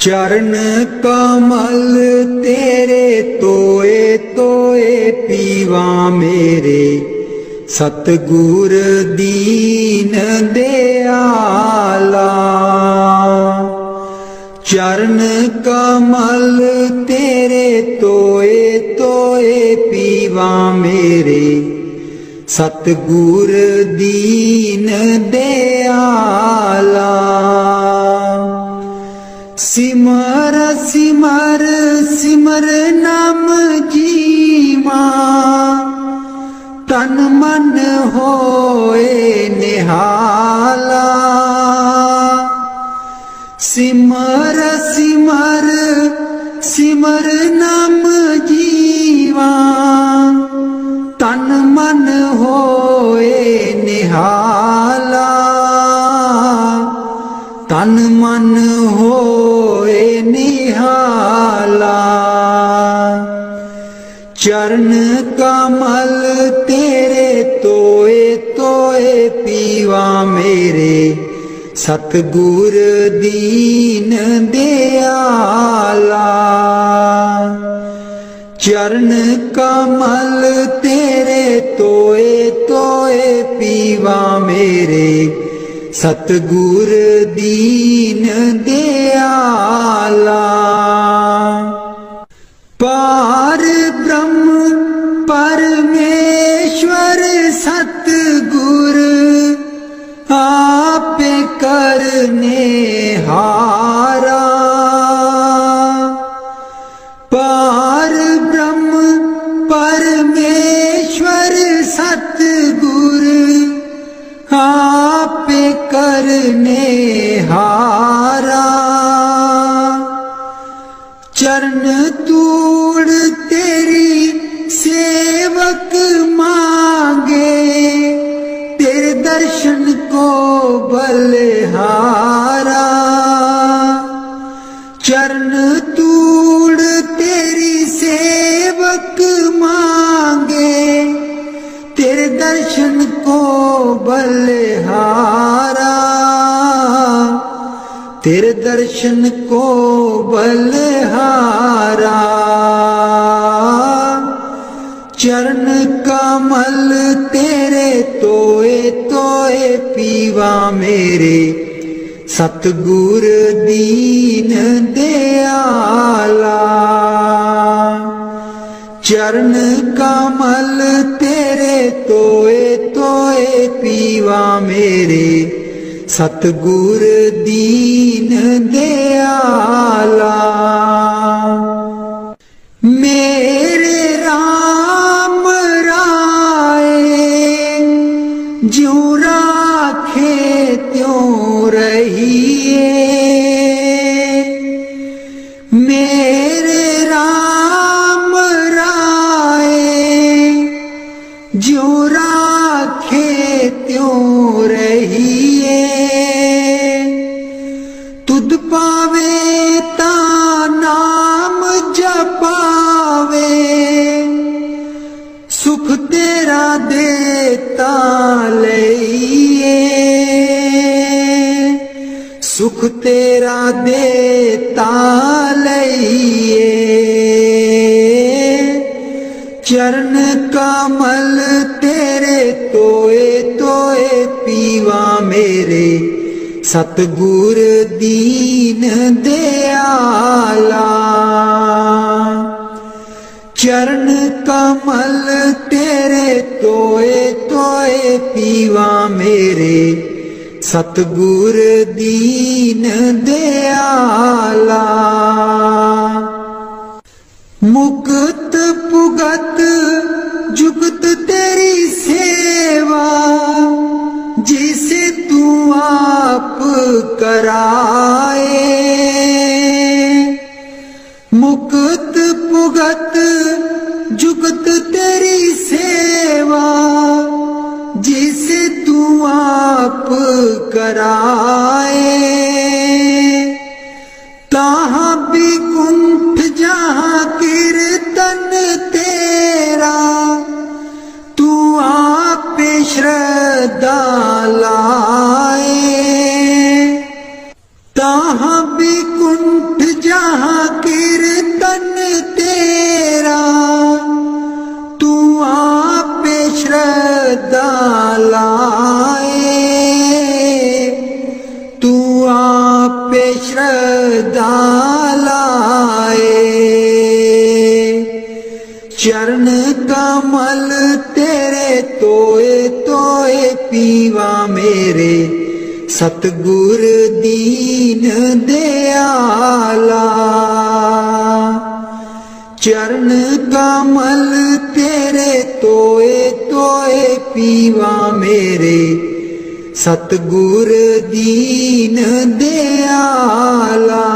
चरण कमल तेरे तोए तोए पीवा मेरे, सतगुर दीन दयाला। चरण कमल तेरे तोए तोए पीवा मेरे, सतगुर दीन दयाला। सिमर सिमर सिमर नाम जीवा, तन मन होए निहाला। सिमर सिमर सिमर नाम जीवा, तन मन होए निहाला। तन मन होए निहाला। चरण कमल तेरे तोए तोए पीवा मेरे, सतगुर दीन दयाला। चरण कमल तेरे तोए तोए पीवा मेरे, सतगुर दीन दयाला। पार ब्रह्म परमेश्वर सतगुर, आप करने हारा। पार ब्रह्म परमेश्वर सतगुर, आप करने हारा। चरण तूड़ तेरी सेवक मांगे, तेरे दर्शन को बलिहारा। चरण तूड़ तेरी सेवक मांगे, तेरे दर्शन को बलिहारा। तेरे दर्शन को बलिहारा। चरण कमल तेरे तोए तोए पीवा मेरे, सतगुर दीन दयाला। चरण कमल तेरे तोए तोए पीवा मेरे, सतगुर दीन दयाला। मेरे राम राय ज्यों राखे त्यों रहिए। मेरे राम राय ज्यों राखे त्यों रहिए। तुध पावे ता नाम जपावे, सुख तेरा देता लइए। सुख तेरा देता लइए। चरण कमल तेरे तोए तोए पीवा मेरे, सतगुर दीन दयाला। चरण कमल तेरे तोए तोए पीवा मेरे, सतगुर दीन दयाला। मुक्त पुगत जुगत तेरी सेवा, जिसे तू आप कराए। मुक्त पुगत जुगत तेरी सेवा, जिसे तू आप कराए। तहाँ भी कुंठ जहाँ कीर्तन तेरा, तू आप श्रद्धा लाए। तहाँ वहां भी कुंठ जहां कीर्तन तेरा, तू आप श्रद्धा लाए, तू आप श्रद्धा लाए। चरण कमल तेरे तोए तोए पीवा मेरे, सतगुर दीन दयाला। चरण कमल तेरे तोए तोए पीवा मेरे, सतगुर दीन दयाला।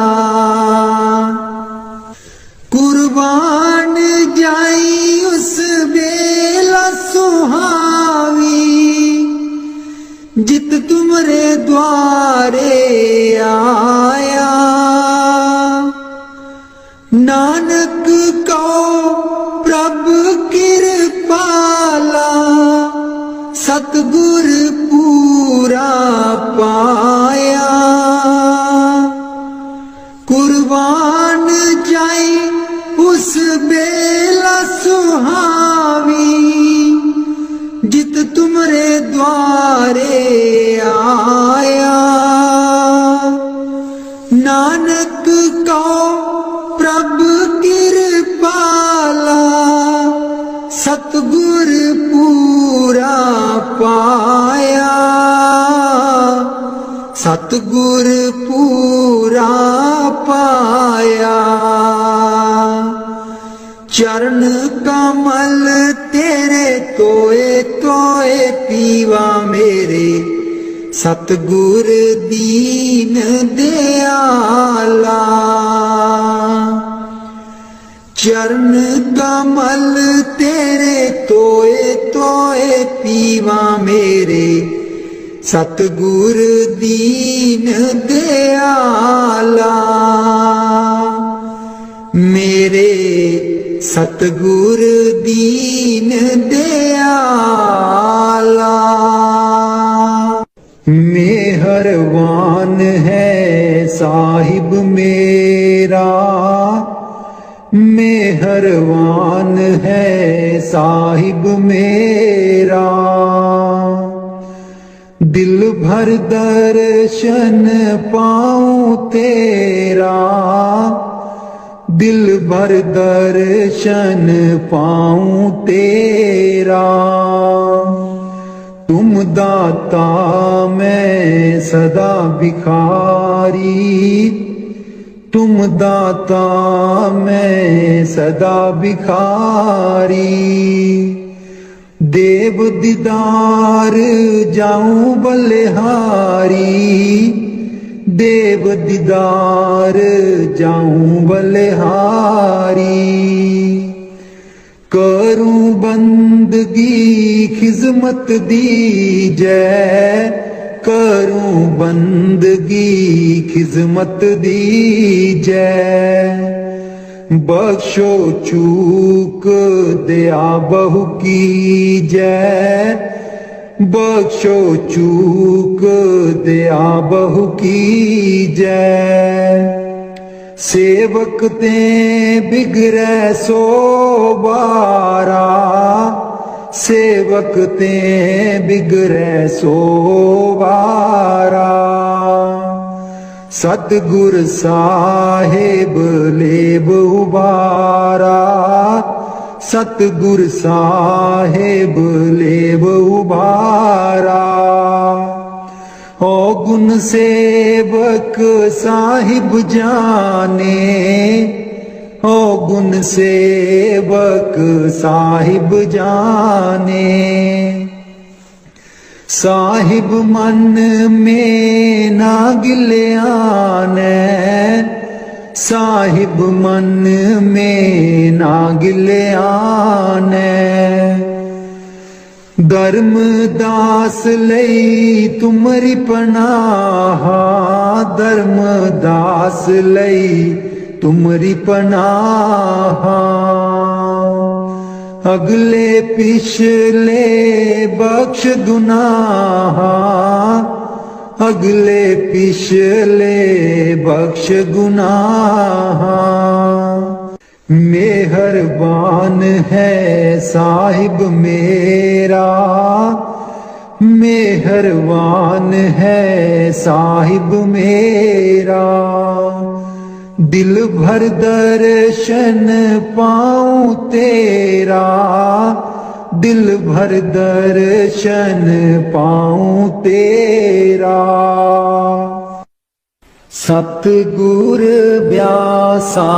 कुर्बान जाई उस बेला सुहावी, जित तुमरे द्वारे आया। नानक को प्रभु कृपाला, सतगुर पूरा पाया। कुर्बान जाई उस बेला सुहावी, जित तुमरे द्वारे आया। नानक को प्रभु कृपाला, सतगुर पूरा पाया। सतगुर पूरा पाया। चरण कमल तेरे तोए तोए पीवा मेरे, सतगुर दीन दयाला। चरण कमल तेरे तोए तोए पीवा मेरे, सतगुर दीन दयाला। मेरे सतगुर दीन दयाला। मेहरबान है साहिब मेरा, मेहरबान है साहिब मेरा। दिल भर दर्शन पाऊं तेरा, दिल भर दर्शन पाऊं तेरा। तुम दाता मैं सदा भिखारी, तुम दाता मैं सदा भिखारी। देव दीदार जाऊं बलिहारी, देव दीदार जाऊं बलिहारी। करूं बंदगी खिजमत दीजै, करूं बंदगी खिजमत दीजै। बख्शो चूक दया बहु कीजै, बख्शो चूक दया बहु कीजै। सेवक ते बिगड़ै सो बारा, सेवक ते बिगड़ै सो बारा। सतगुर साहेब लेब उबारा, सतगुर साहेब लेब उबारा। ओ गुण सेवक साहिब जाने, ओ गुण सेवक साहिब जाने। साहिब मन में ना गिल्याने, साहिब मन में ना गिल्याने। धर्म दास लई तुमरी पनाहा, धर्म दास लई तुमरी पनाहा। अगले पिछले बख्श गुनाहा, अगले पिछले बख्श गुनाह। मेहरबान है साहिब मेरा, मेहरबान है साहिब मेरा। दिल भर दर्शन पाऊं तेरा, दिल भर दर्शन पाऊं तेरा। सतगुर ब्यासा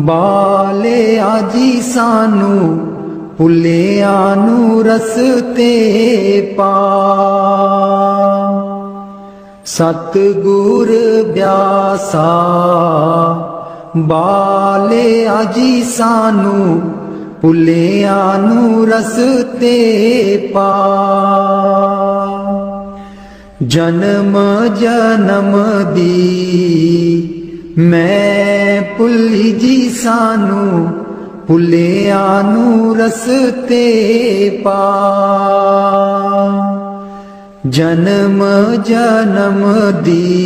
बाले आजी सानू, भुलिया नू रस्ते पा। सतगुर ब्यासा बाले आजी सानू, भुलिया नू रस्ते पा। जन्म जन्म दी मैं भुली जी सानू, भुलिया नू रस्ते पा। जन्म जन्म दी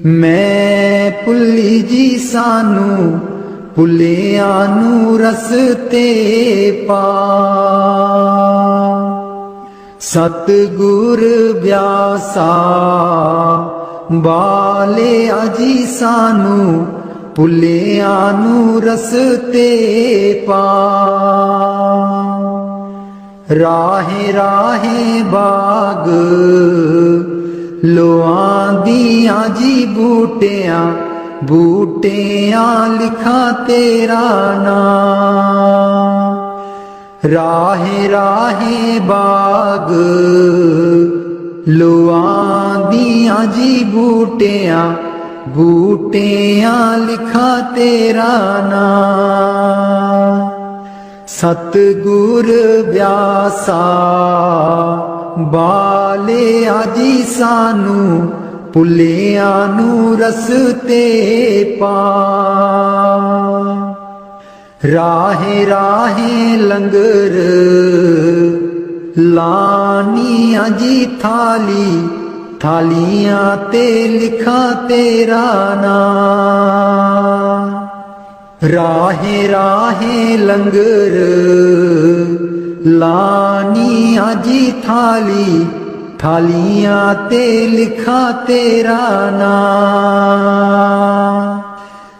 मैं भुली जी सानू, भुलिया नू रस्ते पा। सतगुर ब्यासा बाले आजी सानू, भुलिया नू रस्ते पा। राहे राहे बाग लोआंदियां जी बूटियां, बूटियां लिखा तेरा नाम। राहे राहे बाग लोआंदियां जी बूटियां, बूटियां लिखा तेरा नाम। सतगुर ब्यासा बाले आजी सानू, भुलिया नू रस्ते पा। राहे राहे लंगर लानियां जी थाली, थालियां ते लिखा तेरा नाम। राहे राहे लंगर लानियां जी थाली, थालियां ते लिखा तेरा नाम।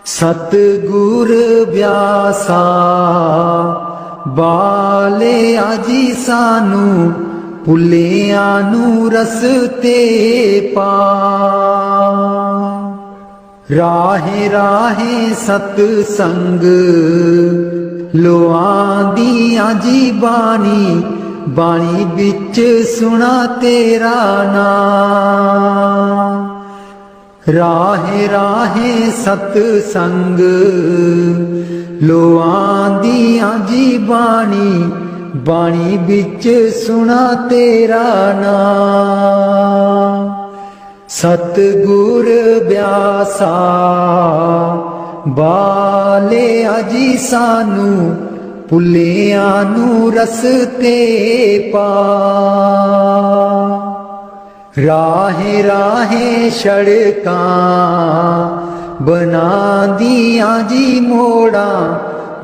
सतगुर ब्यासा बाले आजी सानू, भुलिया नू रस्ते पा। राहे राहे सतसंग लोआंदियां जी बाणी, बाणी बिच सुना तेरा नाम। राहे राहे सतसंग लोआंदियां जी बाणी, बाणी बिच सुना तेरा नाम। सतगुर ब्यासा बाले आजी सानू, भुलिया नू रस्ते पा। राहे राहे सड़कां बनांदियां जी मोड़ा,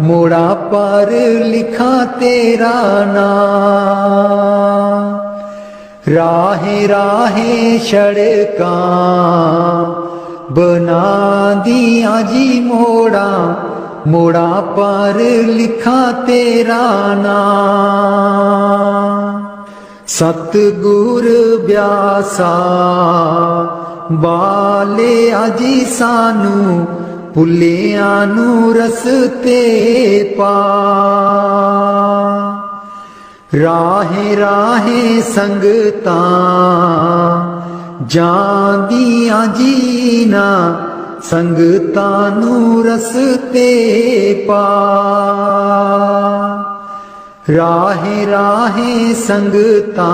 मोड़ा पर लिखा तेरा नाम। राहे राहे सड़कां बनांदियां जी मोड़ा, मोड़ा पर लिखा तेरा नाम। सतगुर ब्यासा बाले आजी सानू, भुलिया नू रस्ते पा। राहे राहे संगतां जांदियां जीना, संगतां नू रस्ते पा। राहे राहे संगतां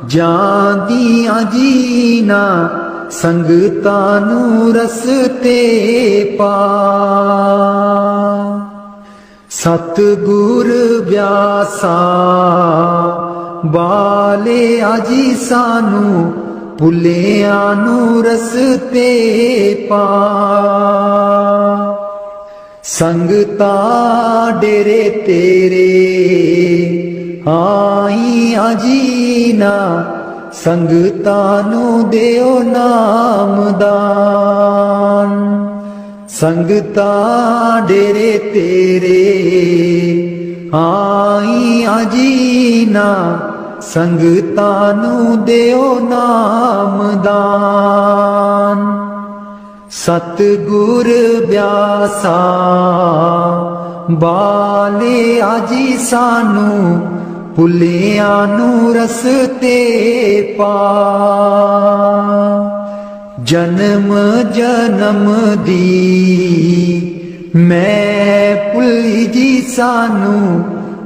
जांदियां जीना, संगतां नू रस्ते पा। सतगुर ब्यासा बाले आजी सानू भुलियां नू रस्ते पा। संगता डेरे तेरे आई आजीना संगता नू देओ नामदान। संगता डेरे तेरे आई आजीना संगता नू देओ नामदान। सतगुर ब्यासा बाले आजी सानू भुलियां नू रस्ते पा। जन्म जन्म दी मैं भुली जी सानू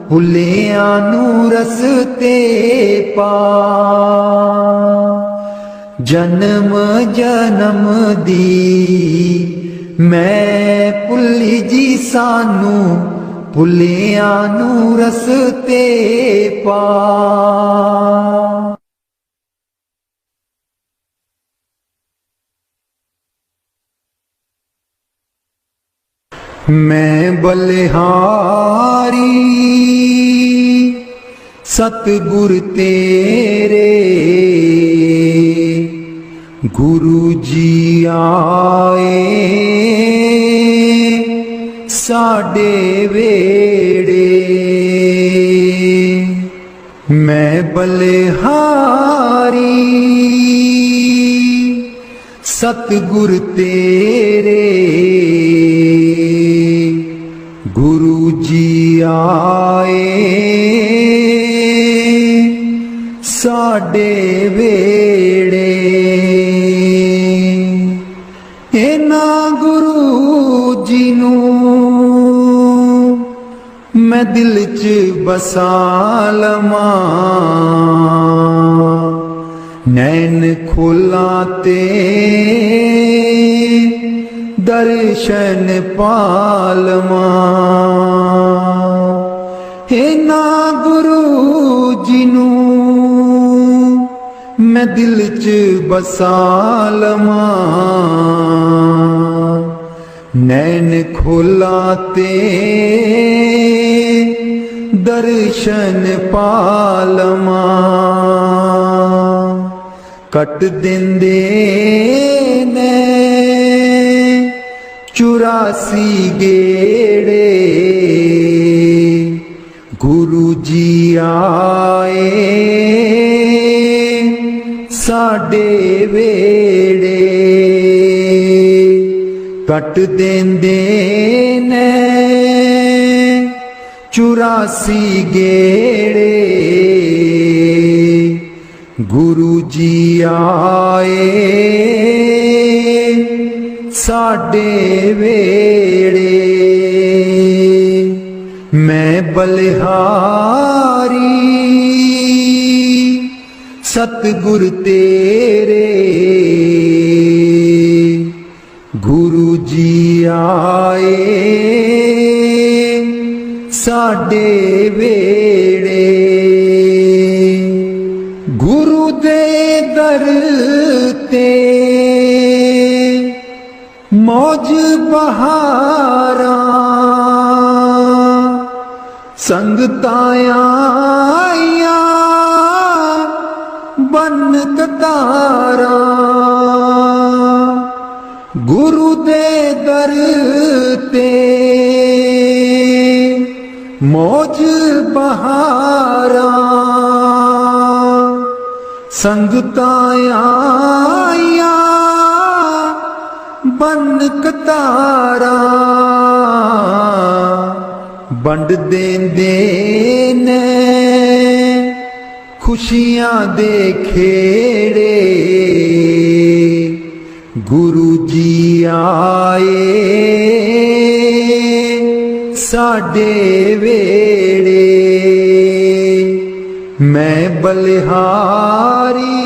भुलियां नू रस्ते पा। जन्म जन्म दी मैं भुली जी सानू भुलियां नू रस्ते पा। मैं बलिहारी सतगुर तेरे गुरु जी आए साडे वेड़े। मैं बलिहारी सतगुर तेरे गुरु जी आए साडे वेड़े। इना गुरु जी नू मैं दिल च बसा लवां। नैन खोला ते दर्शन पालवा। इना गुरु जी नू मैं दिल च बसा लवां। नैन खोला ते दर्शन पालवा। कट देंदे ने 84 गेड़े गुरु जी आए साडे वेड़े। कट देंदे ने 84 गेड़े गुरु जी आए साडे वेड़े। मैं बलिहारी सतगुर तेरे गुरु जी आए साडे वेड़े। गुरु दे दर ते मौज बहारा संगतां आईयां बन कतारा। गुरु दे दर ते मौज बहारा संगतां आईयां बन कतारा। बंड देंदे ने खुशियां दे खेड़े गुरु जी आए साडे वेड़े। मैं बलिहारी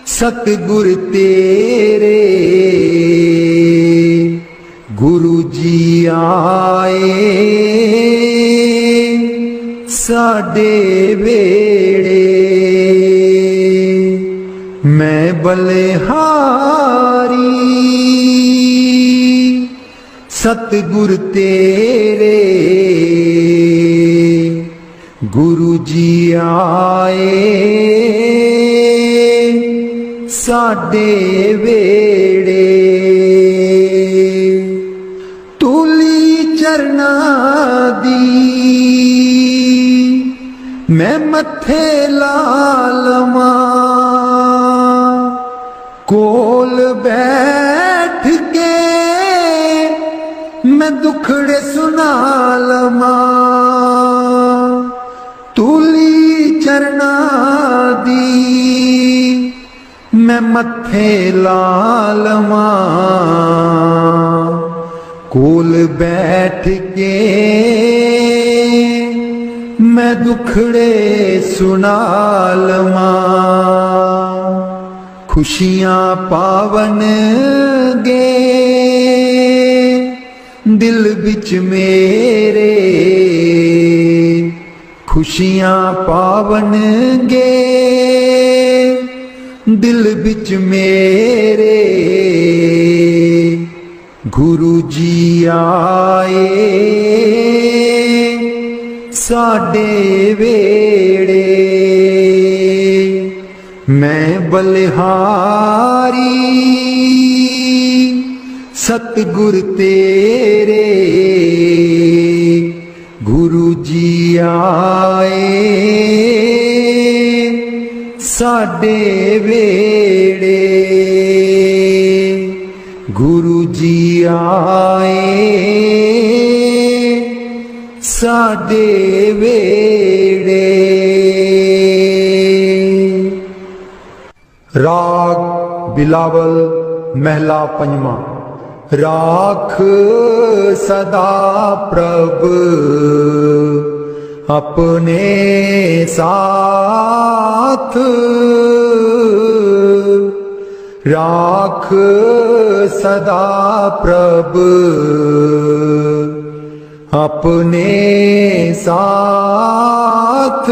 सतगुर तेरे गुरु जी आए साडे वेड़े मैं बलिहारी सतगुर तेरे गुरु जी आए साडे वेड़े तूली चरना दी मैं मथे लालमा कोल बैठ के मैं दुखड़े सुना लमा तूली चरना दी मैं मथे लालमा कोल बैठ के मैं दुखड़े सुना लमा खुशियां पावन गे दिल बिच मेरे खुशियां पावन गे दिल बिच मेरे गुरु जी आए साडे वेड़े मैं बलिहारी सतगुर तेरे गुरु जी आए साडे वेड़े गुरु जी आए साडे वेड़े। राग बिलावल महला पंजवा। राख सदा प्रभ अपने साथ राख सदा प्रभ अपने साथ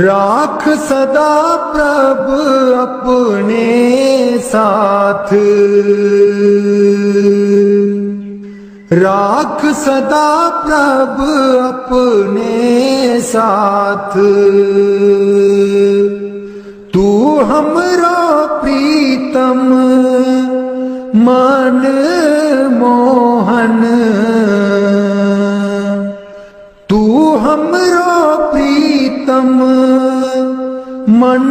राख सदा प्रभ अपने साथ राख सदा प्रभ अपने साथ तू हमरो प्रीतम मन मोहन तू हमरो प्रीतम मन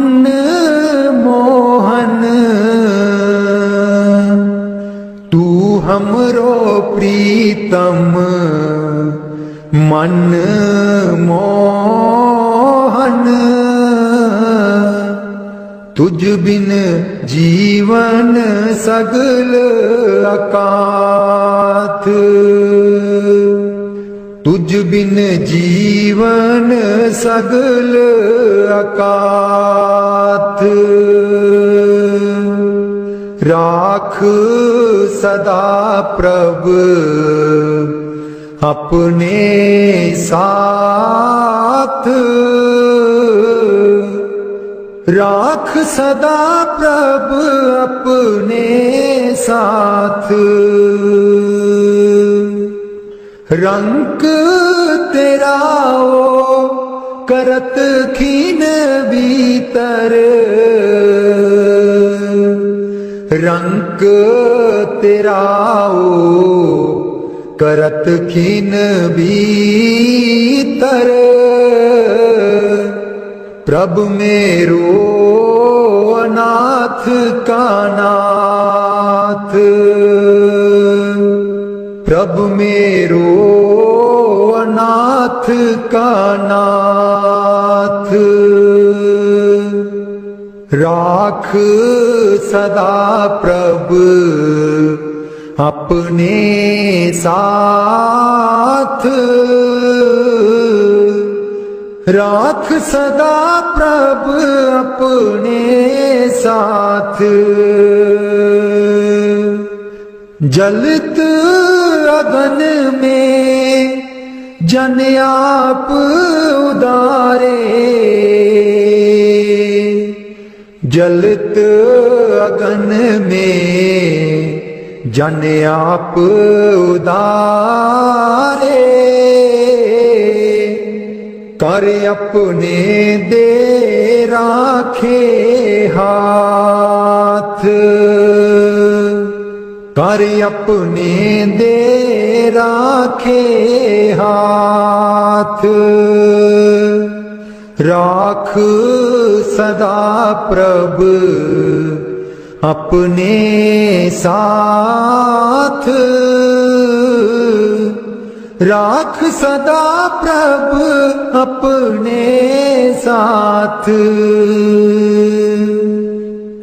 मोहन तू हमरो प्रीतम मन मोहन तुझ बिन जीवन सगल अकाथ तुझ बिन जीवन सगल अकाथ राख सदा प्रभ अपने साथ राख सदा प्रभ अपने साथ रंग तेरा ओ करत खीन भीतर रंग तेरा ओ करत खीन भीतर प्रभ मेरो अनाथ का नाथ प्रभ मेरो अनाथ का नाथ राख सदा प्रभ अपने साथ राख सदा प्रभ अपने साथ जलत अगन में जन आप उदारे, जलत अगन में जन आप उदारे। कर अपने दे राखे हाथ, कर अपने दे राखे हाथ। राख सदा प्रभ अपने साथ, राख सदा प्रभ अपने साथ।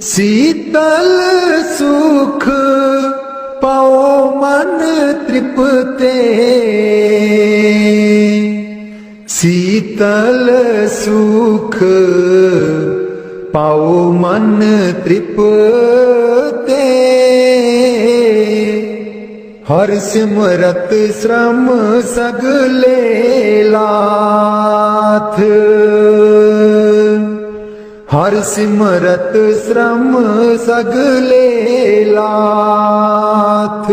शीतल सुख पाओ मन तृप्ते, शीतल सुख पाओ मन तृप्ते। हर सिमरत श्रम सगले लाथ, हर सिमरत श्रम सगले लाथ।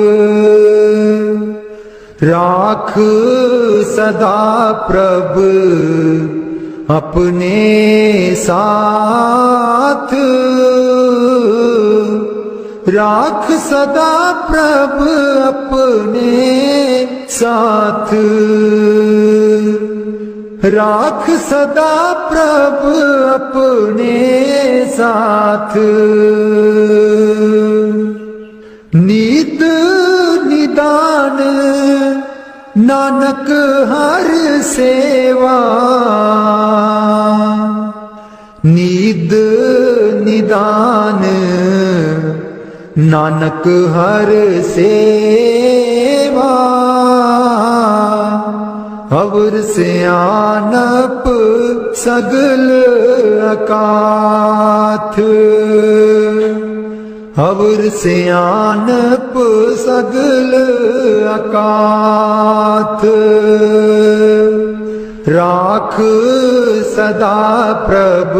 राख सदा प्रभ अपने साथ, राख सदा प्रभ अपने साथ। राख सदा प्रभ अपने साथ। नीत निदान नानक हर सेवा, नीद निदान नानक हर सेवा। अवर सियानप सगल अकाथ, अवर सियानप सगल अकाथ। राख सदा प्रभ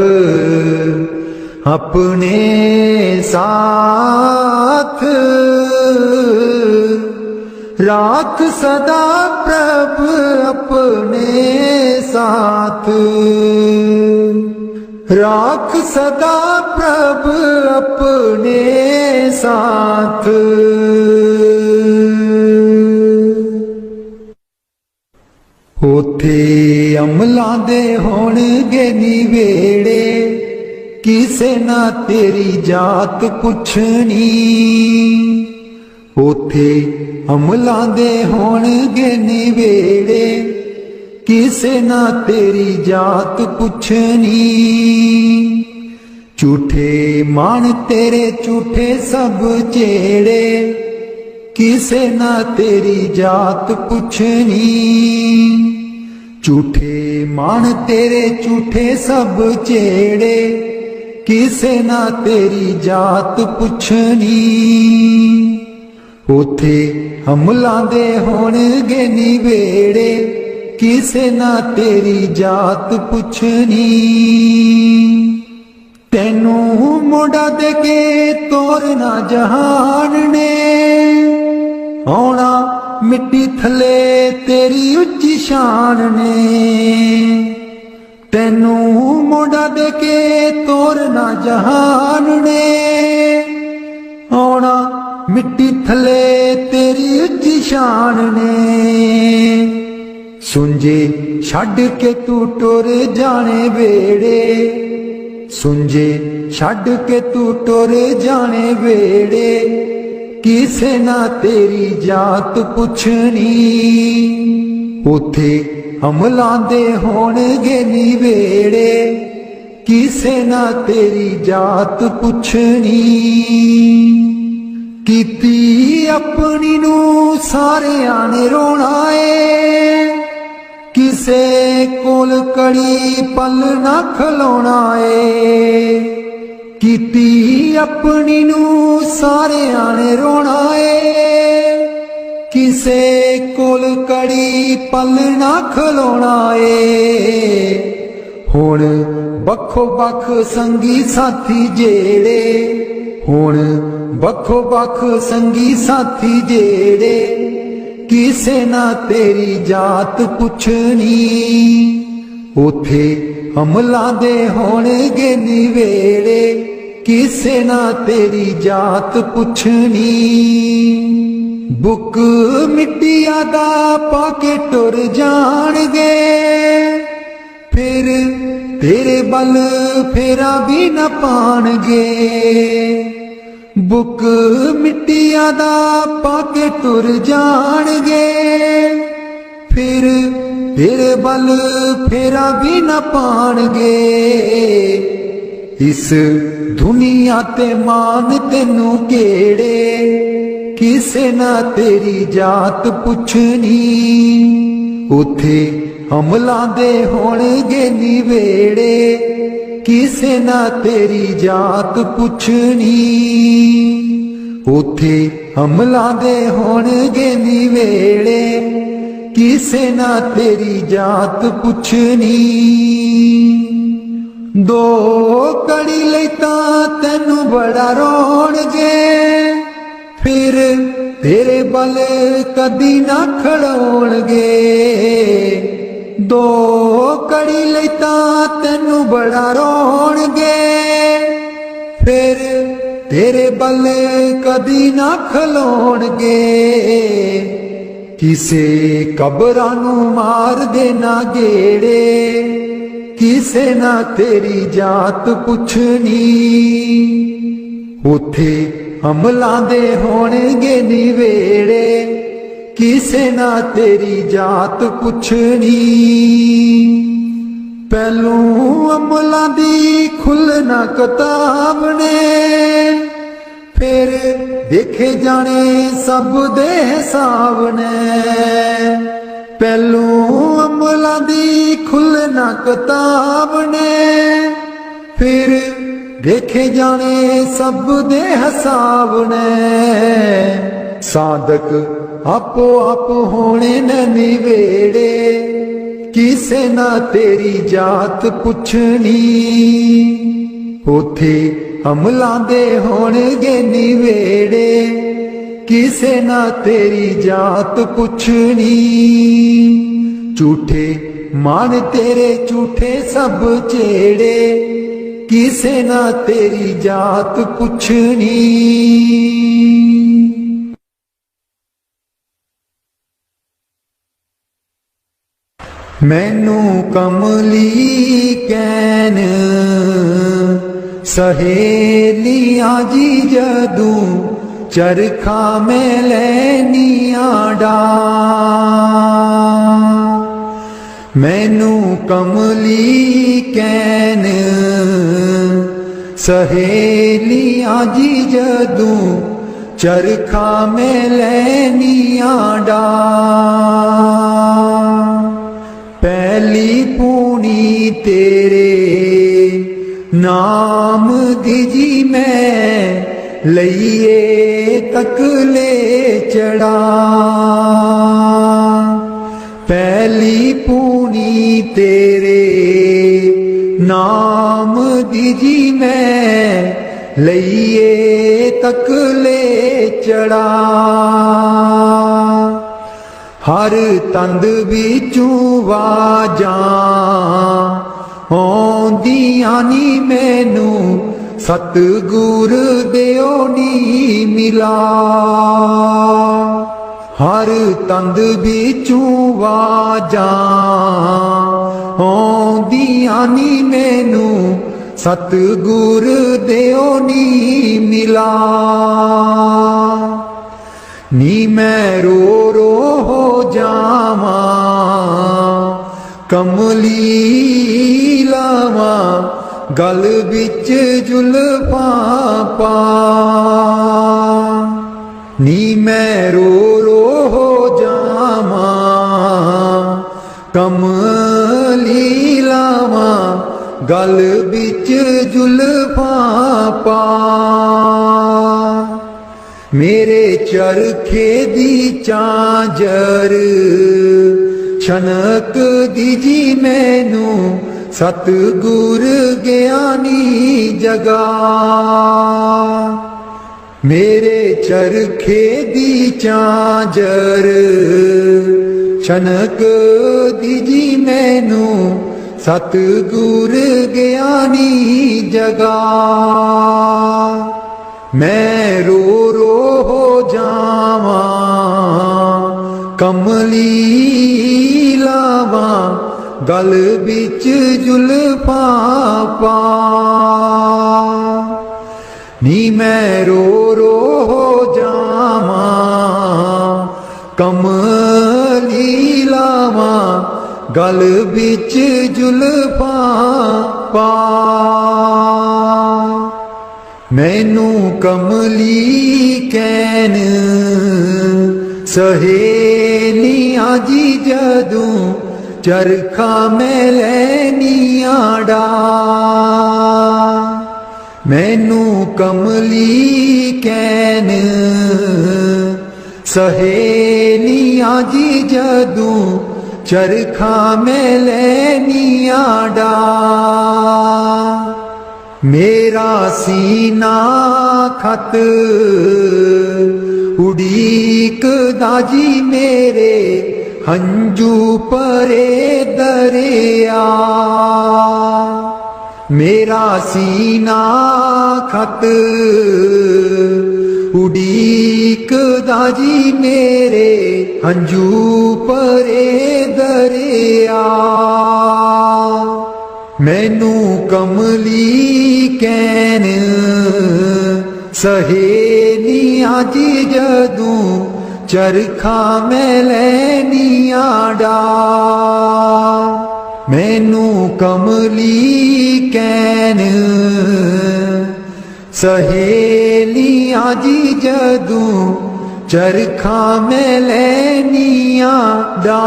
अपने साथ, राख सदा प्रभ अपने साथ। राख सदा प्रभ अपने साथ। उथे अमलां दे होणगे निवेड़े, किसे ना तेरी जात पुछनी। उथे अमलां दे होणगे निवेड़े, किसे ना तेरी जात पुछनी। झूठे मान तेरे झूठे सब चेड़े, किसे ना तेरी जात पुछनी। झूठे मान तेरे झूठे सब चेड़े, किसे ना तेरी जात पुछनी। उथे अमलां दे होणगे निवेड़े, किसे ना तेरी जात पुछनी। तेनू मोड़ा दे के तोरना जहान ने, आउणा मिट्टी थले तेरी उच्ची शान ने। तेनू मोड़ा दे के तोरना जहान ने, आउणा मिट्टी थले तेरी उच्ची शान ने। सुंजे छड़ के तू टुर जाने वेड़े, सुंजे छड़ के तू टुर जाने वेड़े, किसे ना तेरी जात पुछनी। उथे अमलां दे होणगे निवेड़े, किसे ना तेरी जात पुछनी। कीती अपनी नू सारियां ने रोना है, किसे कोल कड़ी पल ना खलोना है। कीती अपनी नू सारियां ने रोना है, किसे कोल कड़ी पल ना खलोना ए। हुण बखो बख संगी साथी जेड़े, हुण बखो बख संगी साथी जेड़े, किसे ना तेरी जात पुछनी। उथे अमला दे होणगे निवेड़े, किसे ना तेरी जात पुछनी। बुक मिट्टिया दा पाके टुर जाणगे, फिर तेरे बल फेरा भी न पाणगे। बुक मिट्टिया दा पाके टुर जाणगे, फिर तेरे बल फेरा भी न पाणगे। इस दुनिया ते मान तेनू केड़े, किसे ना तेरी जात पुछनी। उथे अमला दे होणगे निवेड़े, किसे ना तेरी जात पुछनी। उथे अमला दे होणगे निवेड़े, किसे ना तेरी जात पुछनी। दो कड़ी लई तां तैनू बड़ा रोणगे, फिर तेरे बल कदी ना खड़ोणगे। दो कड़ी लई तां तैनू बड़ा रोणगे, फिर तेरे बल कदी ना खलोणगे। किसे कबरां नू मार देना गेड़े, किसे ना तेरी जात पुछनी। उथे अमला दे होणगे निवेड़े, किसे ना तेरी जात पुछनी। पहलू अमला दी खुलना किताब ने, फिर देखे जाने सब दे हिसाब ने। पहलू अमला दी खुलना किताब ने, फिर देखे जाने सब दे हिसाब ने। साधक आपो आप होने न निवेड़े, किसे ना तेरी जात पुछनी। उथे अमला दे होणगे निवेड़े, किसे ना तेरी जात पुछनी। झूठे मान तेरे झूठे सब चेड़े, किसे ना तेरी जात पुछनी। मैनू कमली कैन सहेलियां जी जदू, चरखा में लैनिया डा। मैनू कमली कैन सहेलियां जी जदू, चरखा में लैनिया डा। पहली पूनी तेरे नाम दीजी मैं, लइए तक ले चढ़ा। पहली पूनी तेरे नाम दीजी मैं, लइए तक ले चढ़ा। हर तंद बिचू वाजा आउंदियां नी मैनू, सतगुर देओ नी मिला। हर तंद बिचू वाजा आउंदियां नी मैनू, सतगुर देओ नी मिला। नी मैं रो रो हो जावा, कमली लावा गल बिच जुल्फा पा। नी मैं रो रो हो जावा, कमली लावा गल बिच जुल्फा पा। मेरे चरखे दी झांझर छनक दीजी मैनू सतगुर ज्ञानी जगा। मेरे चरखे दी झांझर छनक दीजी मैनू सतगुर ज्ञानी जगा। मैं रो रो हो जावा कमली लावा गल बिच जुल्फा पा। नी मैं रो रो हो जावा कमली लावा गल बिच जुल्फा पा। मैनू कमली कैन सहेलियां जी जदूं चरखा मैं लैनियां डा। मैनू कमली कैन सहेलियां जी जदूं चरखा मैं लैनियां डा। मेरा सीना खत उड़ीक दाजी मेरे हंजू परे दरिया। मेरा सीना खत उड़ीक दाजी मेरे हंजू परे दरिया। मैनू कमली कैन सहेलियां जी जदूं चरखा मैं लैनियां डा। मैनू कमली कैन सहेलियां जी जदूं चरखा मैं लैनियां डा।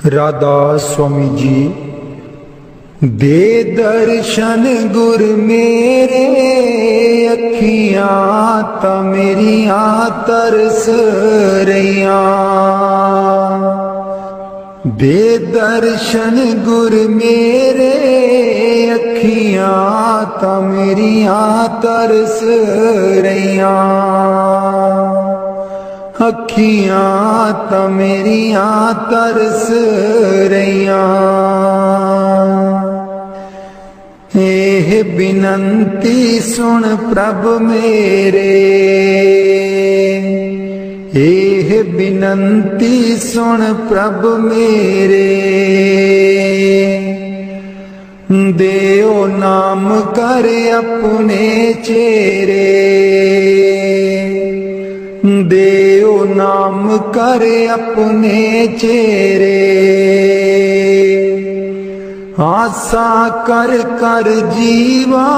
राधा स्वामी जी। दे दर्शन गुर मेरे अखियां ता मेरियां तरस रहियां। दे दर्शन गुर मेरे अखियां ता मेरियां तरस रहियां। अखियां ता मेरियां तरस रहियां। एह बिनंती सुन प्रभ मेरे। एह बिनंती सुन प्रभ मेरे। देओ नाम कर अपने चेरे। देओ नाम कर अपने चेरे। आसा कर कर जीवा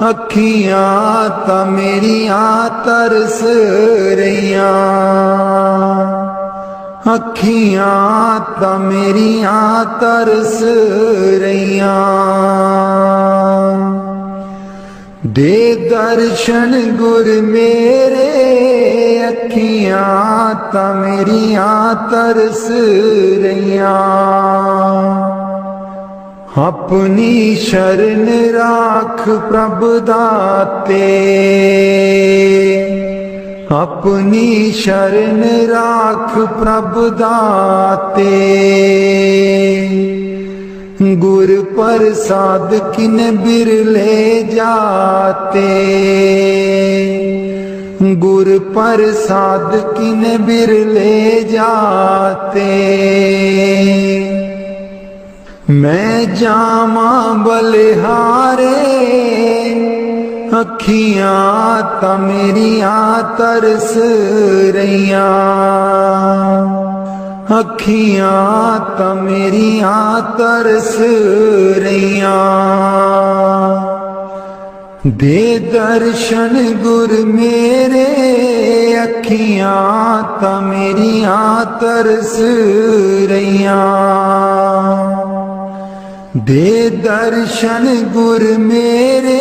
अखियां ता मेरियां तरस रहियां। अखियां ता मेरियां तरस रहियां। दे दर्शन गुर मेरे अखियां ता मेरियां तरस रहियां। अपनी शरण राख प्रभ दाते। अपनी शरण राख प्रभ दाते। गुर प्रसाद किन बिरले जाते। गुर प्रसाद किन बिरले जाते। मैं जामा बलिहारे अखियां ता मेरियां तरस रहियां। अखियां ता मेरियां तरस रहियां। दे दर्शन गुर मेरे अखियां ता मेरियां तरस रहियां। दे दर्शन गुर मेरे,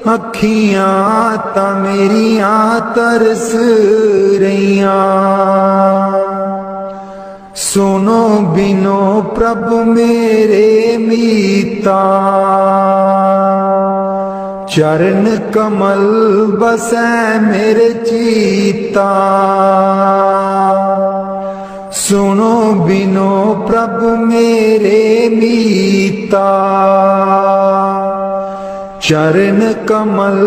अखियां ता मेरियां तरस रहियां। सुनो बिनो प्रभु मेरे मीता, चरण कमल बसै मेरे चीता। सुनो बिनो प्रभु मेरे मीता, चरण कमल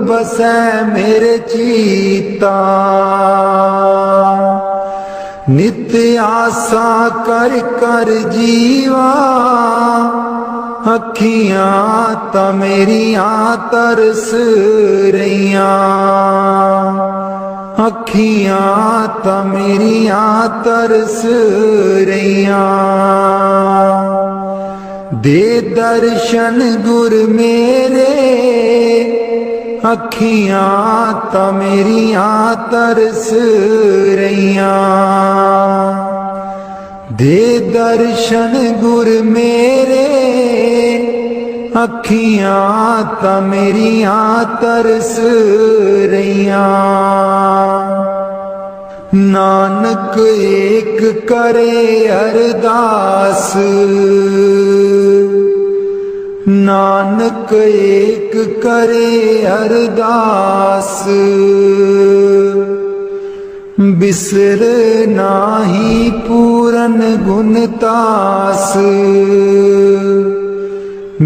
बसै मेरे चीता। नित्य आशा कर कर जीवा, अखियां ता मेरियां तरस रहियां। अखियां ता मेरियां तरस रहियां। दे दर्शन गुर मेरे, अखियां ता मेरियां तरस रहियां। दे दर्शन गुर मेरे, अखियां ता मेरियां तरस रहियां। नानक एक करे अरदास, नानक एक करे अरदास। बिसर नाही पूरन गुणतास,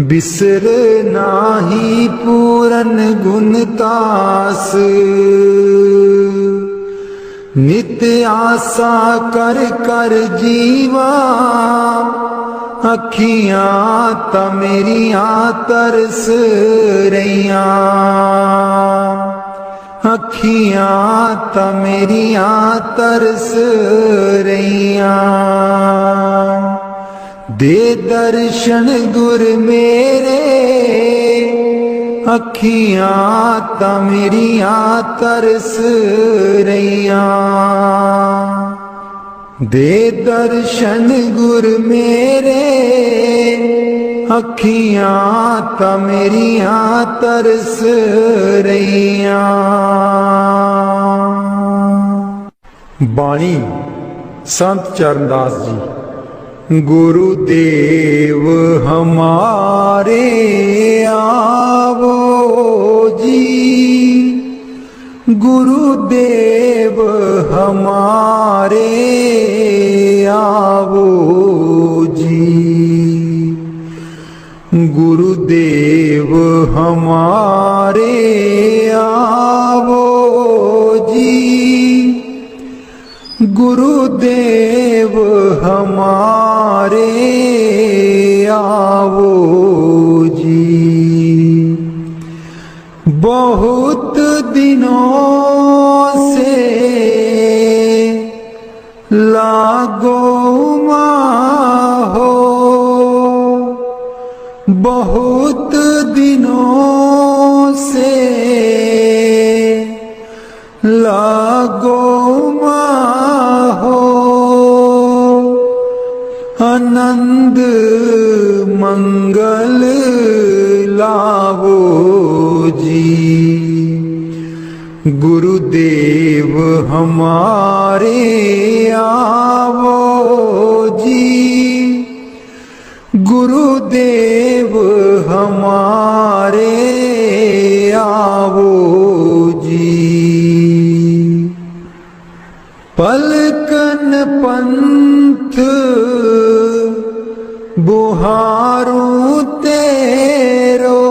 बिसर नाही पूरन गुणतास। नित्य आशा कर कर जीवा, अखियां ता मेरियां तरस रहियां। अखियां ता मेरियां तरस रहियां। दे दर्शन गुर मेरे, अखियां ता मेरियां तरस रहियां। दे दर्शन गुर मेरे, अखियां ता मेरियां तरस रहियां। बाणी संत चरणदास जी। गुरुदेव हमारे आवो जी, गुरुदेव हमारे आवो जी। गुरुदेव हमारे आवो जी, गुरुदेव हमारे आवो जी। बहुत दिनों से लागो हो, बहुत दिनों से लागो हो। आनंद मंगल लावो जी। गुरुदेव हमारे आवो जी, गुरुदेव हमारे आवो जी। पलकन पंथ बुहारूं तेरो,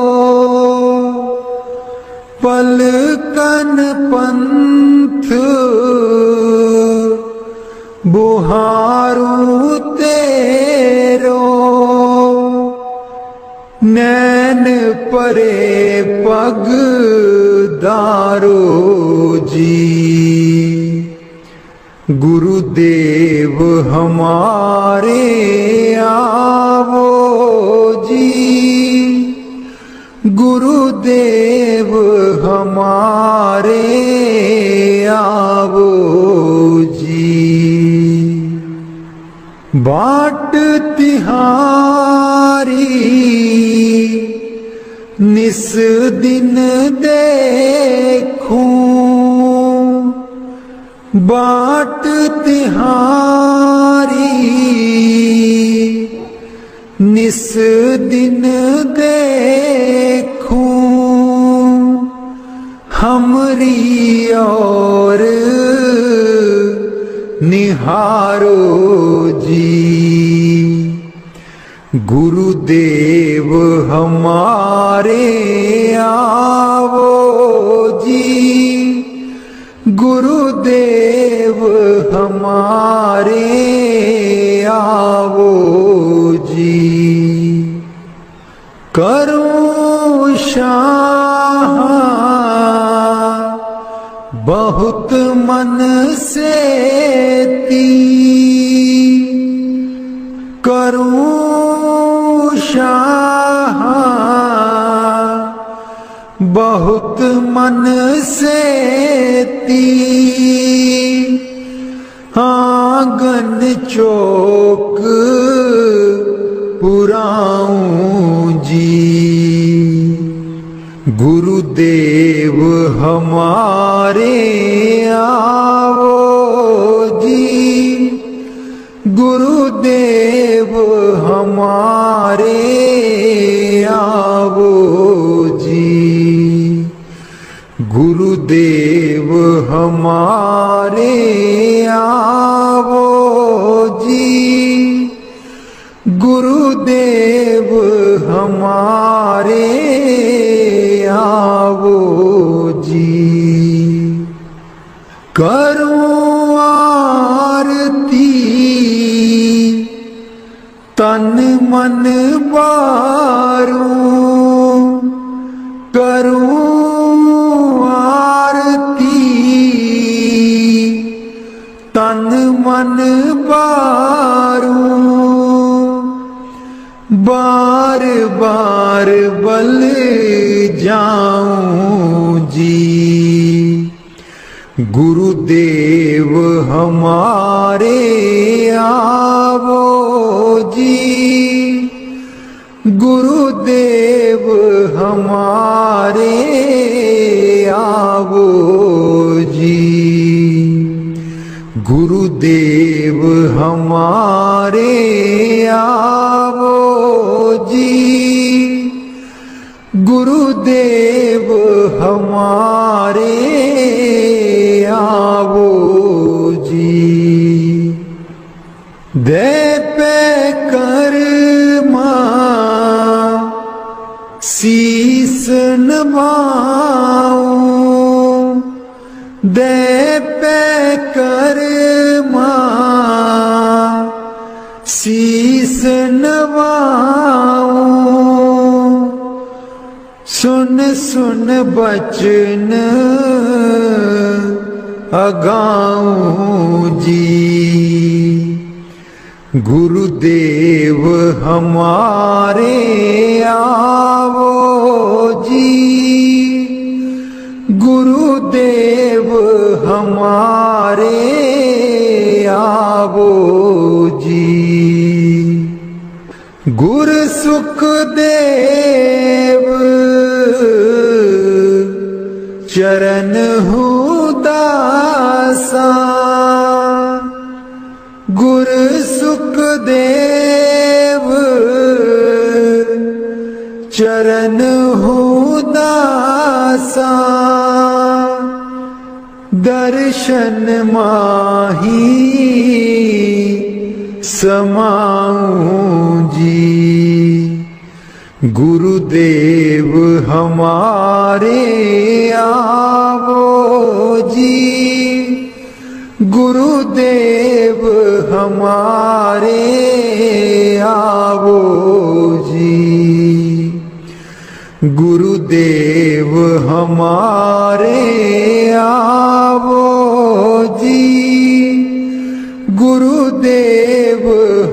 पलकन पंथ बुहारूं तेरो। नैन परे पग दारो जी। गुरुदेव हमारे आवो जी, गुरुदेव हमारे आवो जी। बाट तिहारी निस दिन देखूं, बाट तिहारी निस दिन देखूं, हमरी और निहारो जी। गुरुदेव हमारे आवो जी, गुरुदेव हमारे आवो जी। करूं शाह बहुत मन से ती, करूं शाह बहुत मन से ती, आंगन चौक पुराऊं जी। गुरुदेव हमारे आवो जी, गुरुदेव हमारे आवो जी। गुरुदेव हमारे आवो जी, गुरुदेव हमारे आवो जी। करूं आरती तन मन बारूं, करूं आरती तन मन बारूं, बार बार बल जाऊं जी। गुरुदेव हमारे आवो जी, गुरुदेव हमारे आवो जी। गुरुदेव हमारे आवो जी, गुरुदेव हमारे आवो जी। दे पे कर्मा शीस नवाऊं, दे पे कर्मा शीस नवाऊं, सुन सुन बचन अगाऊं जी। गुरुदेव हमारे आवो जी, गुरुदेव हमारे आवो जी। गुर सुखदेव चरण हूँ दासा, गुर सुखदेव चरण हूँ दासा, दर्शन माही समाऊं जी। गुरुदेव हमारे आवो जी, गुरुदेव हमारे आवो जी। गुरुदेव हमारे आवो जी, गुरुदेव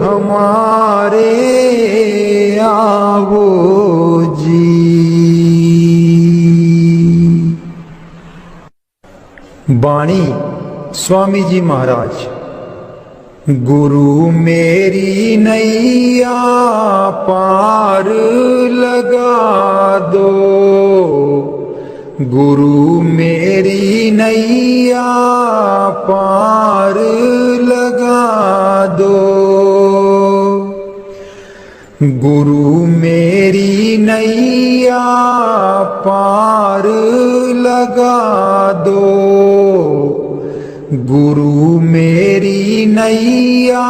हमारे आवो जी। बाणी स्वामी जी महाराज। गुरु मेरी नैया पार लगा दो, गुरु मेरी नैया पार लगा दो, गुरु मेरी नैया पार लगा दो, गुरु मेरी नैया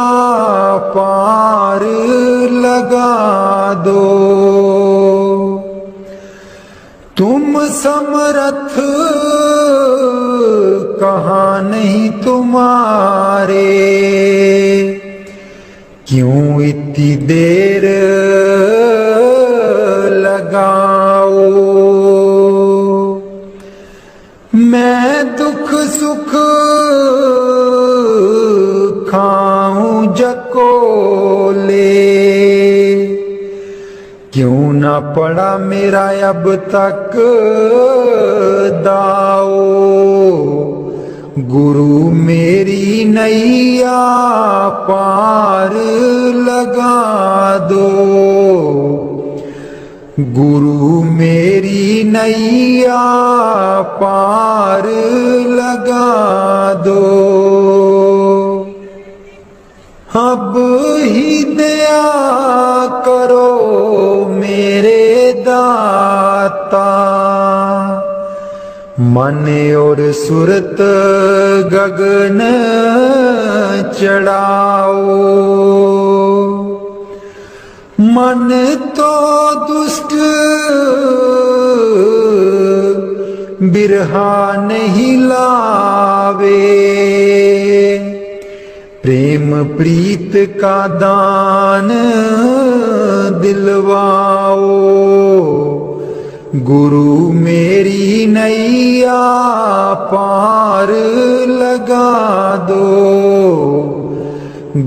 पार लगा दो। तुम समर्थ कहाँ नहीं तुम्हारे, क्यों इतनी देर लगाओ। मैं दुख सुख खाऊं जकोले, क्यों ना पड़ा मेरा अब तक दाओ। गुरु मेरी नैया पार लगा दो, गुरु मेरी नैया पार लगा दो। अब ही दया करो मेरे दाता, मन और सुरत गगन चढ़ाओ। मन तो दुष्ट बिरहा नहीं लावे, प्रेम प्रीत का दान दिलवाओ। गुरु मेरी नैया पार लगा दो,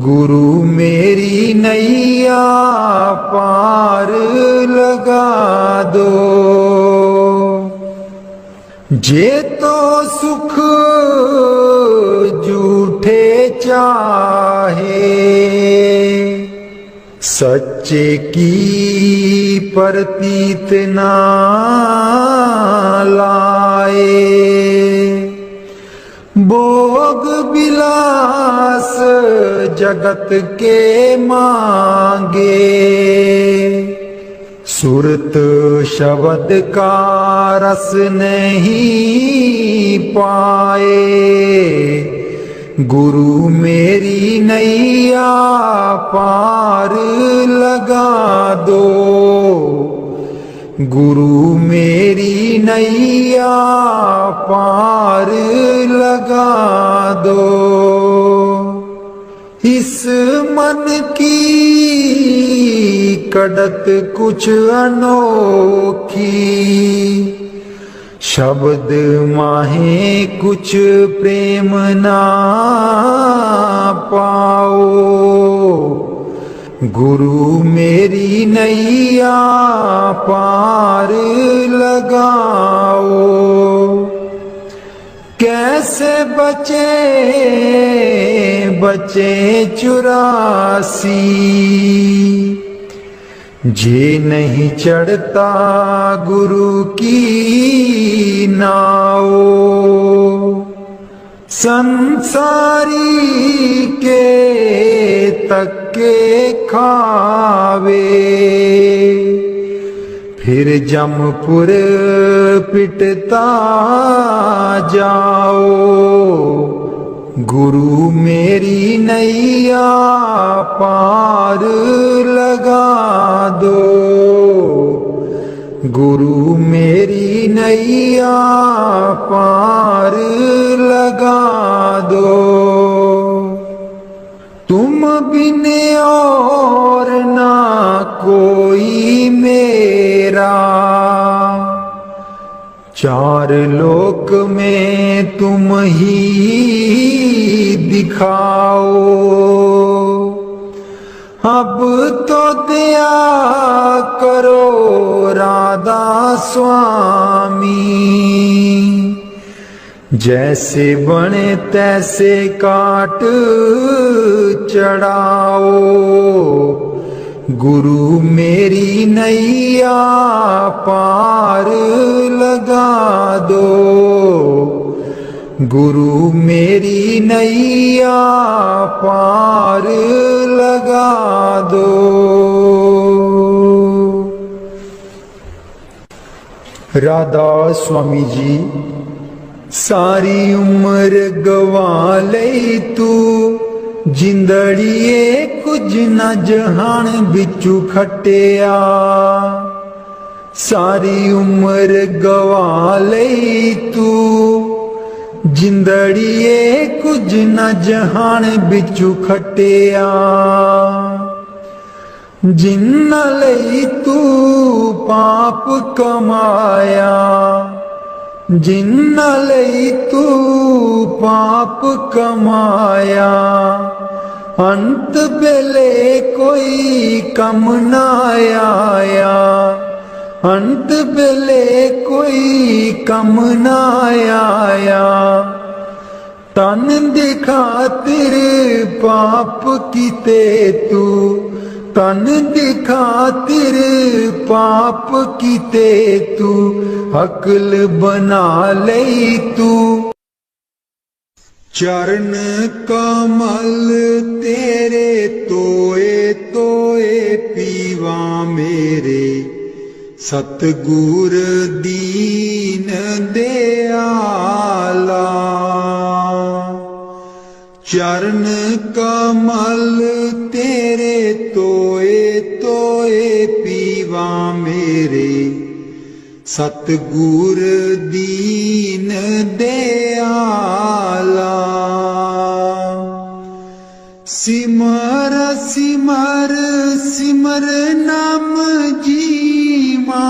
गुरु मेरी नैया पार लगा दो। जे तो सुख झूठे चाहे, सच्चे की प्रतीत ना लाए। भोग विलास जगत के मांगे, सुरत शब्द का रस नहीं पाए। गुरु मेरी नैया पार लगा दो, गुरु मेरी नैया पार लगा दो। इस मन की कड़त कुछ अनोखी, शब्द माहे कुछ प्रेम ना पाओ। गुरु मेरी नैया पार लगाओ। कैसे बचे बचे 84, जे नहीं चढ़ता गुरु की नाव। संसारी के तक्के खावे, फिर जमपुर पिटता जाओ। गुरु मेरी नैया पार लगा दो, गुरु मेरी नैया पार लगा दो। तुम बिन और ना कोई मेरा, चार लोक में तुम ही दिखाओ। अब तो दया करो राधा स्वामी, जैसे बने तैसे काट चढ़ाओ, गुरु मेरी नैया पार लगा दो। गुरु मेरी नैया पार लगा दो। राधा स्वामी जी सारी उम्र गवा लई तू, जिंदड़िए कुछ न जहान बिचू खटिया। सारी उम्र गवा लई तू, जिंदड़िए कुछ न जहान बिचू खटिया। जिन्ना लई तू पाप कमाया, जिन्ना लई तू पाप कमाया। अंत बेले कोई कम ना आया, अंत बेले कोई कम ना आया। तन दी खातिर पाप कीते तू, तन दी खातिर पाप कीते तू। अकल बना लई तू। चरण कमल तेरे तोए तोए पीवा मेरे, सतगुर दीन दयाला। चरण कमल तेरे तोए तोए पीवा मेरे, सतगुर दीन दयाला। सिमर सिमर सिमर नाम जीवा,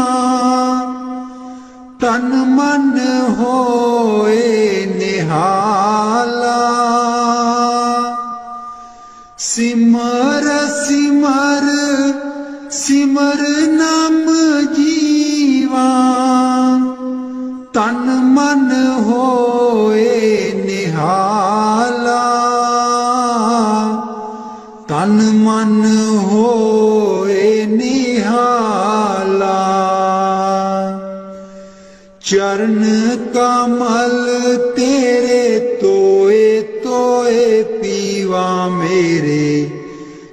तन मन होए निहाला। सिमर सिमर सिमर नाम जीवा, तन मन होए निहाला। तन मन होए निहाला। चरण कमल तेरे तोए तोए पीवा मेरे,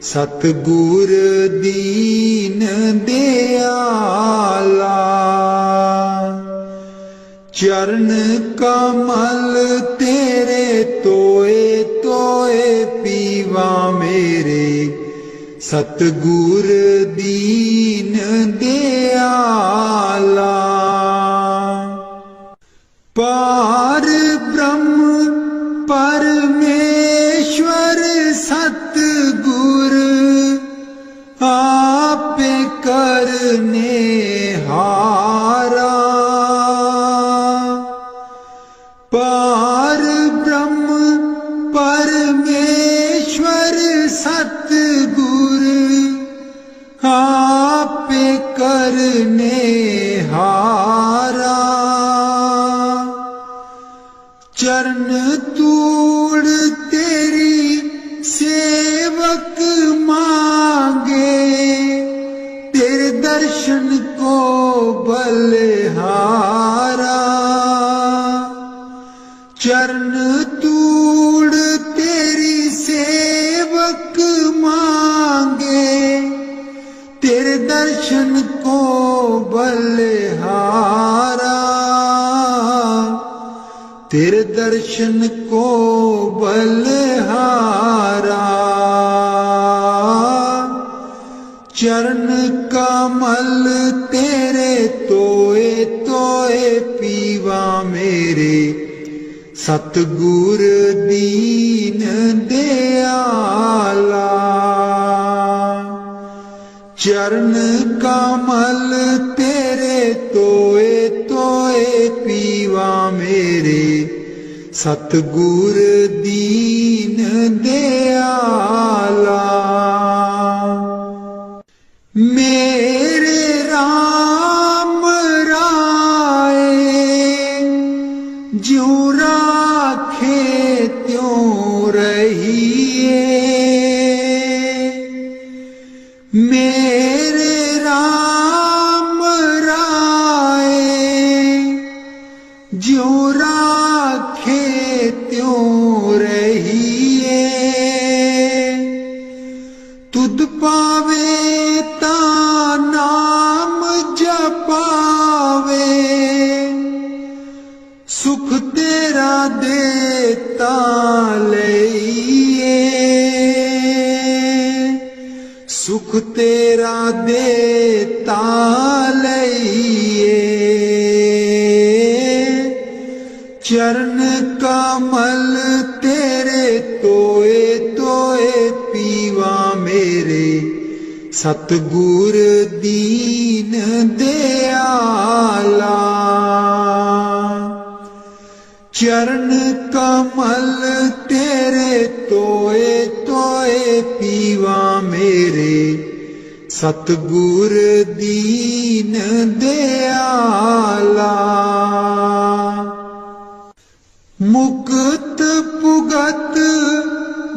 सतगुर दीन दयाला। चरण कमल तेरे तोए तोए पीवा मेरे, सतगुर दीन दयाला। पार ब्रह्म परमेश्वर सतगुर, आपे करने हारा। पार ब्रह्म परमेश्वर सतगुर, आपे करने हारा। चरण तूड़ तेरी सेवक मांगे, तेरे दर्शन को बलिहारा। चरण तूड़ तेरी सेवक मांगे, तेरे दर्शन को बलिहारा। तेरे दर्शन को बलिहारा। चरण कमल तेरे तोए तोए पीवा मेरे, सतगुर दीन दयाला। चरण कमल तेरे तोए तोए पीवा मेरे, सतगुर दीन दयाला। मेरे राम राय ज्यों मेरे राम राय ज्यों राखे त्यों रहिए। तुध पावे ता नाम जपावे, सुख तेरा देता लइए। सुख तेरा देता लइए। चरण कमल तेरे तोए तोए पीवा मेरे, सतगुर दीन दयाला। चरण कमल तेरे तोए तोए पीवा मेरे, सतगुर दीन दयाला। मुक्त पुगत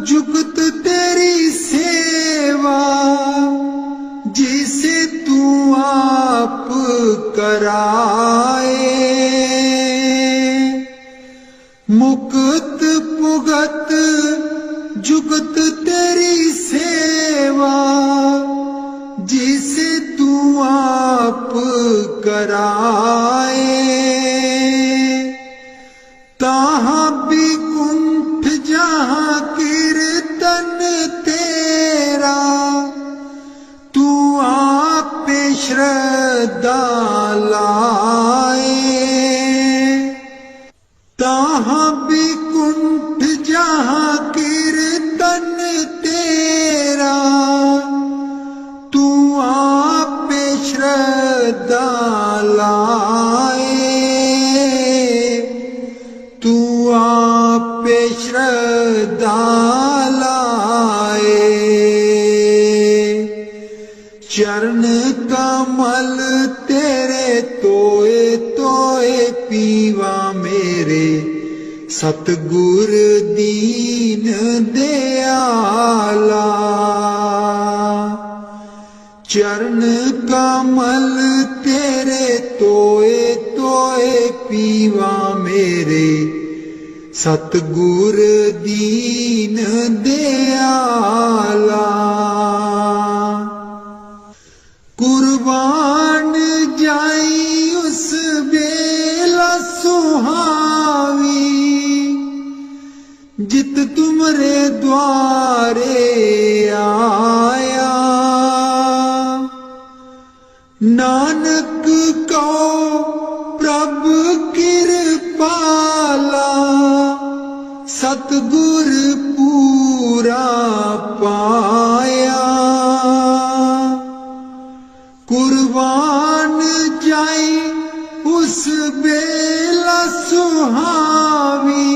जुगत तेरी सेवा, जिसे तू आप कराए। मुक्त पुगत जुगत तेरी सेवा, जिसे तू आप कराए। ताहाँ विकुंठ जहाँ कीर्तन तेरा, तू आप श्रद्धा लाए। ताहाँ विकुंठ जहाँ कीर्तन तेरा, तू आप श्रद्धा लाए। तू आप श्रद्धा लाए। चरण कमल तेरे तोए तोए पीवा मेरे, सतगुर दीन दयाला। चरण कमल तेरे तोए तोए पीवा मेरे, सतगुर दीन दयाला। कुर्बान जाई उस बेला सुहावी, जित तुमरे द्वारे आया। नानक को प्रभु कृपाला, सतगुर पूरा पाया। कुर्बान जाई उस बेला सुहावी,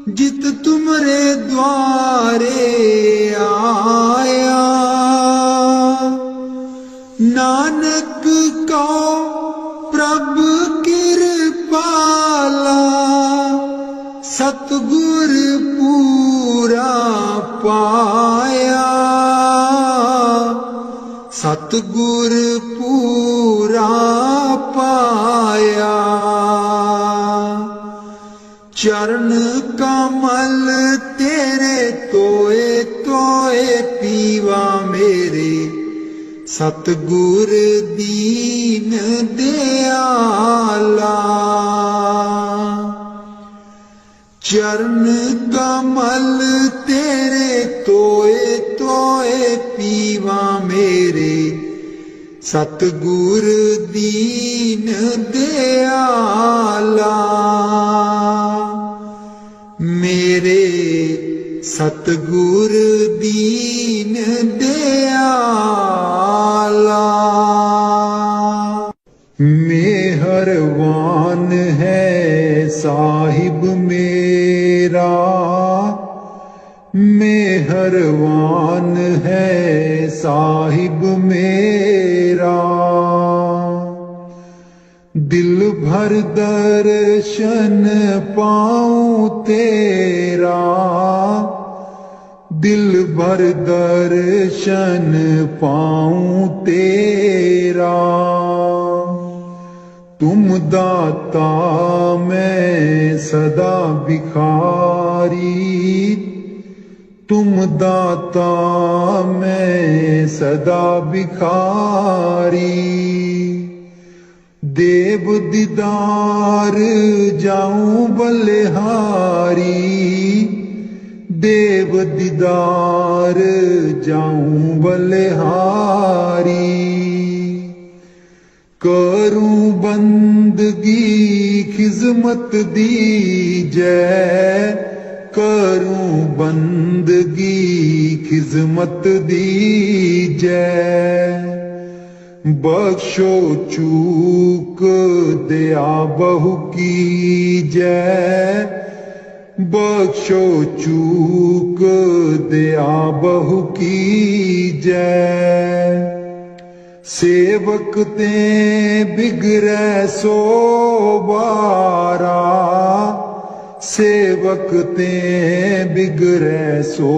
जित तुमरे द्वारे आया। नानक को प्रभु कृपाला, सतगुर पूरा पाया। सतगुर पूरा पाया। चरण कमल तेरे तोए तोए पीवा मेरे, सतगुर दीन दयाला। चरण कमल तेरे तोए तोए पीवा मेरे, सतगुर दीन दयाला। मेरे सतगुर दीन दयाला। मेहरबान है साहिब मेरा, मेहरबान है साहिब मेरा। दिल भर दर्शन पाऊं तेरा, दिल भर दर्शन पाऊं तेरा। तुम दाता मैं सदा भिखारी, तुम दाता मैं सदा भिखारी। देव दीदार जाऊं बलिहारी, देव दीदार जाऊं बलिहारी। करूं बंदगी खिजमत दीजै, करूं बंदगी खिजमत दीजै। बख्शो चूक दया बहु कीजै, बख्शो चूक दया बहु कीजै। सेवक ते बिगड़ै सो बारा, सेवक ते बिगड़ै सो